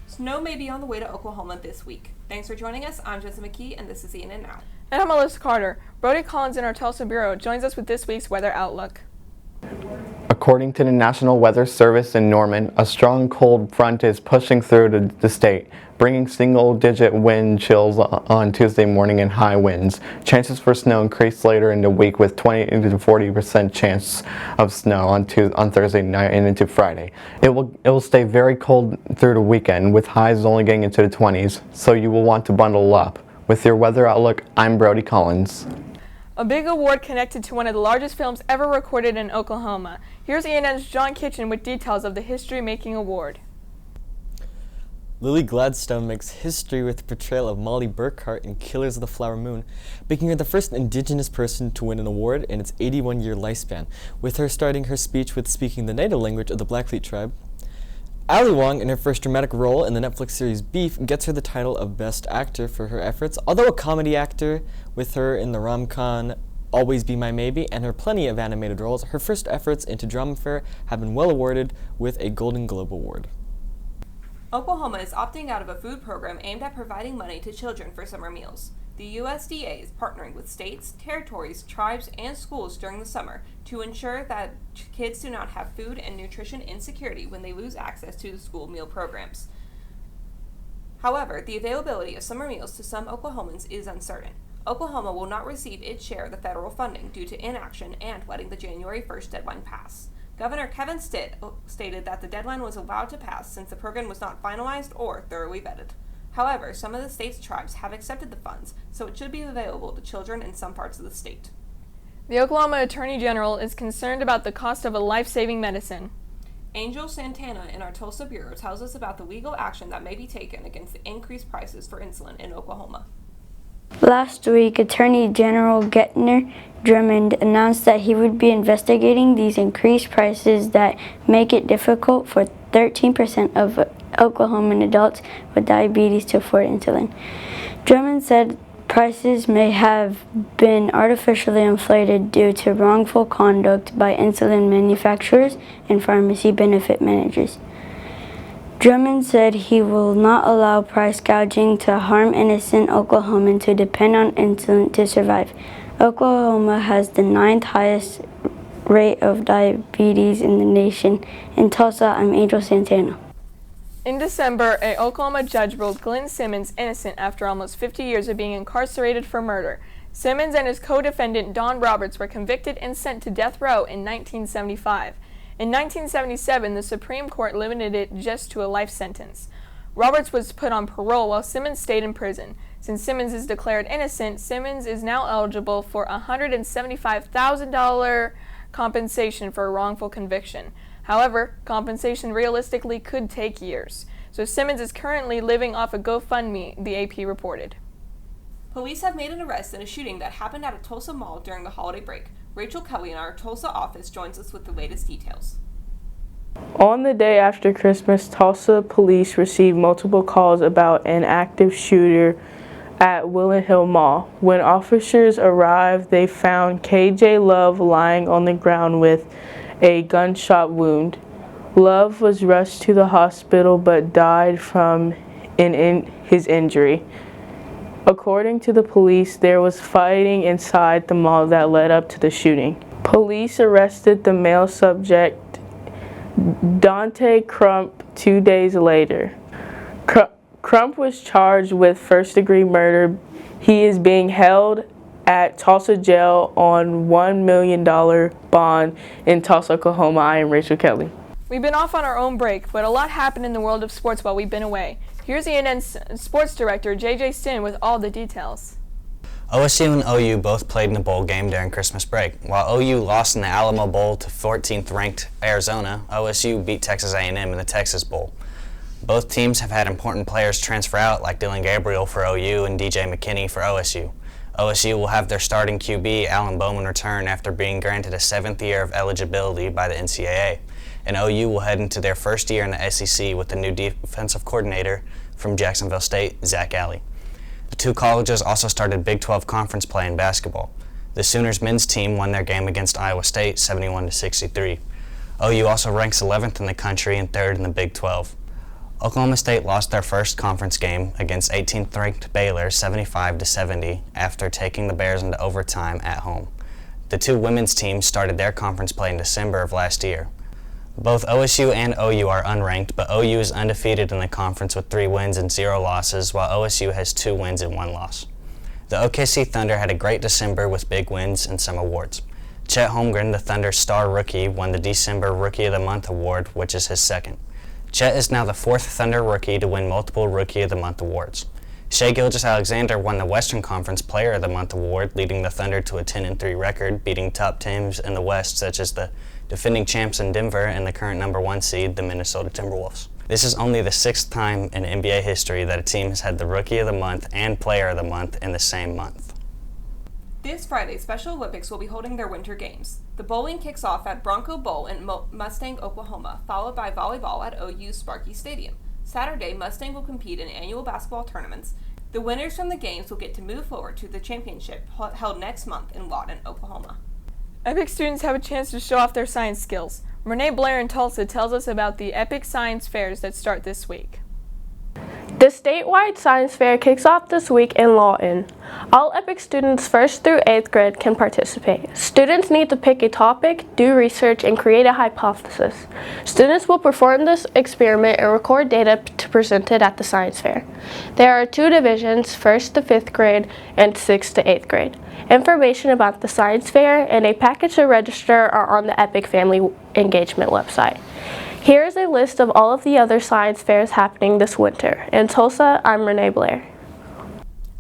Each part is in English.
Snow may be on the way to Oklahoma this week. Thanks for joining us. I'm Jessica McKee, and this is ENN Now. And I'm Melissa Carter. Brody Collins in our Tulsa Bureau joins us with this week's weather outlook. According to the National Weather Service in Norman, a strong cold front is pushing through the state, bringing single-digit wind chills on Tuesday morning and high winds. Chances for snow increase later in the week with 20 to 40% chance of snow on Thursday night and into Friday. It will stay very cold through the weekend, with highs only getting into the 20s, so you will want to bundle up. With your weather outlook, I'm Brody Collins. A big award connected to one of the largest films ever recorded in Oklahoma. Here's ENN's John Kitchen with details of the history-making award. Lily Gladstone makes history with the portrayal of Molly Burkhart in Killers of the Flower Moon, making her the first Indigenous person to win an award in its 81-year lifespan, with her starting her speech with speaking the native language of the Blackfeet tribe. Ali Wong, in her first dramatic role in the Netflix series Beef, gets her the title of Best Actor for her efforts, although a comedy actor with her in the rom-com Always Be My Maybe and her plenty of animated roles, her first efforts into drama fare have been well awarded with a Golden Globe Award. Oklahoma is opting out of a food program aimed at providing money to children for summer meals. The USDA is partnering with states, territories, tribes, and schools during the summer to ensure that kids do not have food and nutrition insecurity when they lose access to the school meal programs. However, the availability of summer meals to some Oklahomans is uncertain. Oklahoma will not receive its share of the federal funding due to inaction and letting the January 1st deadline pass. Governor Kevin Stitt stated that the deadline was allowed to pass since the program was not finalized or thoroughly vetted. However, some of the state's tribes have accepted the funds, so it should be available to children in some parts of the state. The Oklahoma Attorney General is concerned about the cost of a life-saving medicine. Angel Santana in our Tulsa Bureau tells us about the legal action that may be taken against the increased prices for insulin in Oklahoma. Last week, Attorney General Gettner Drummond announced that he would be investigating these increased prices that make it difficult for 13% of Oklahoman adults with diabetes to afford insulin. Drummond said prices may have been artificially inflated due to wrongful conduct by insulin manufacturers and pharmacy benefit managers. Drummond said he will not allow price gouging to harm innocent Oklahomans who depend on insulin to survive. Oklahoma has the 9th highest rate of diabetes in the nation. In Tulsa, I'm Angel Santana. In December, an Oklahoma judge ruled Glenn Simmons innocent after almost 50 years of being incarcerated for murder. Simmons and his co-defendant Don Roberts were convicted and sent to death row in 1975. In 1977, the Supreme Court limited it just to a life sentence. Roberts was put on parole while Simmons stayed in prison. Since Simmons is declared innocent, Simmons is now eligible for a $175,000 compensation for a wrongful conviction. However, compensation realistically could take years. So Simmons is currently living off a GoFundMe, the AP reported. Police have made an arrest in a shooting that happened at a Tulsa mall during the holiday break. Rachel Kelly in our Tulsa office joins us with the latest details. On the day after Christmas, Tulsa police received multiple calls about an active shooter at Willen Hill Mall. When officers arrived, they found KJ Love lying on the ground with a gunshot wound. Love was rushed to the hospital but died from his injury. According to the police, there was fighting inside the mall that led up to the shooting. Police arrested the male subject, Dante Crump, 2 days later. Crump was charged with first-degree murder. He is being held at Tulsa Jail on $1 million bond in Tulsa, Oklahoma. I am Rachel Kelly. We've been off on our own break, but a lot happened in the world of sports while we've been away. Here's ENN's sports director, JJ Stin, with all the details. OSU and OU both played in a bowl game during Christmas break. While OU lost in the Alamo Bowl to 14th-ranked Arizona, OSU beat Texas A&M in the Texas Bowl. Both teams have had important players transfer out, like Dylan Gabriel for OU and DJ McKinney for OSU. OSU will have their starting QB, Alan Bowman, return after being granted a 7th year of eligibility by the NCAA. And OU will head into their first year in the SEC with the new defensive coordinator from Jacksonville State, Zach Alley. The two colleges also started Big 12 conference play in basketball. The Sooners men's team won their game against Iowa State 71-63. OU also ranks 11th in the country and 3rd in the Big 12. Oklahoma State lost their first conference game against 18th ranked Baylor 75-70 after taking the Bears into overtime at home. The two women's teams started their conference play in December of last year. Both OSU and OU are unranked, but OU is undefeated in the conference with 3 wins and 0 losses, while OSU has 2 wins and 1 loss. The OKC Thunder had a great December with big wins and some awards. Chet Holmgren, the Thunder's star rookie, won the December Rookie of the Month award, which is his second. Chet is now the 4th Thunder rookie to win multiple Rookie of the Month awards. Shai Gilgeous-Alexander won the Western Conference Player of the Month award, leading the Thunder to a 10-3 record, beating top teams in the West such as the defending champs in Denver and the current number 1 seed, the Minnesota Timberwolves. This is only the 6th time in NBA history that a team has had the Rookie of the Month and Player of the Month in the same month. This Friday, Special Olympics will be holding their Winter Games. The bowling kicks off at Bronco Bowl in Mustang, Oklahoma, followed by volleyball at OU's Sparky Stadium. Saturday, Mustang will compete in annual basketball tournaments. The winners from the games will get to move forward to the championship held next month in Lawton, Oklahoma. EPIC students have a chance to show off their science skills. Renee Blair in Tulsa tells us about the EPIC Science Fairs that start this week. The statewide science fair kicks off this week in Lawton. All EPIC students 1st through 8th grade can participate. Students need to pick a topic, do research, and create a hypothesis. Students will perform this experiment and record data to present it at the science fair. There are 2 divisions, 1st to 5th grade and 6th to 8th grade. Information about the science fair and a package to register are on the EPIC Family Engagement website. Here is a list of all of the other science fairs happening this winter. In Tulsa, I'm Renee Blair.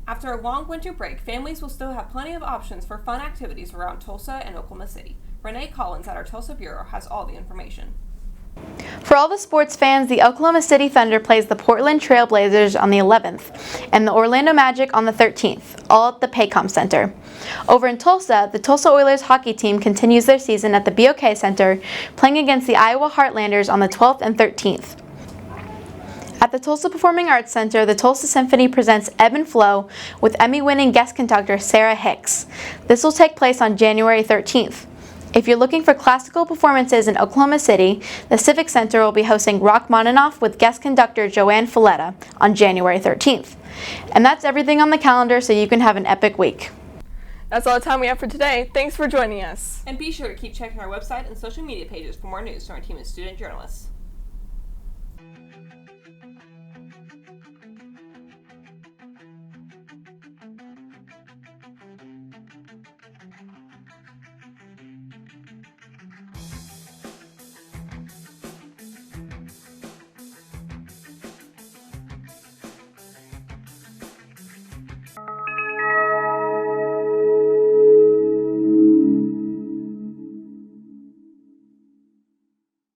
After a long winter break, families will still have plenty of options for fun activities around Tulsa and Oklahoma City. Renee Collins at our Tulsa Bureau has all the information. For all the sports fans, the Oklahoma City Thunder plays the Portland Trail Blazers on the 11th and the Orlando Magic on the 13th, all at the Paycom Center. Over in Tulsa, the Tulsa Oilers hockey team continues their season at the BOK Center, playing against the Iowa Heartlanders on the 12th and 13th. At the Tulsa Performing Arts Center, the Tulsa Symphony presents Ebb and Flow with Emmy-winning guest conductor Sarah Hicks. This will take place on January 13th. If you're looking for classical performances in Oklahoma City, the Civic Center will be hosting Rachmaninoff with guest conductor Joanne Folletta on January 13th. And that's everything on the calendar, so you can have an epic week. That's all the time we have for today. Thanks for joining us. And be sure to keep checking our website and social media pages for more news from our team of student journalists.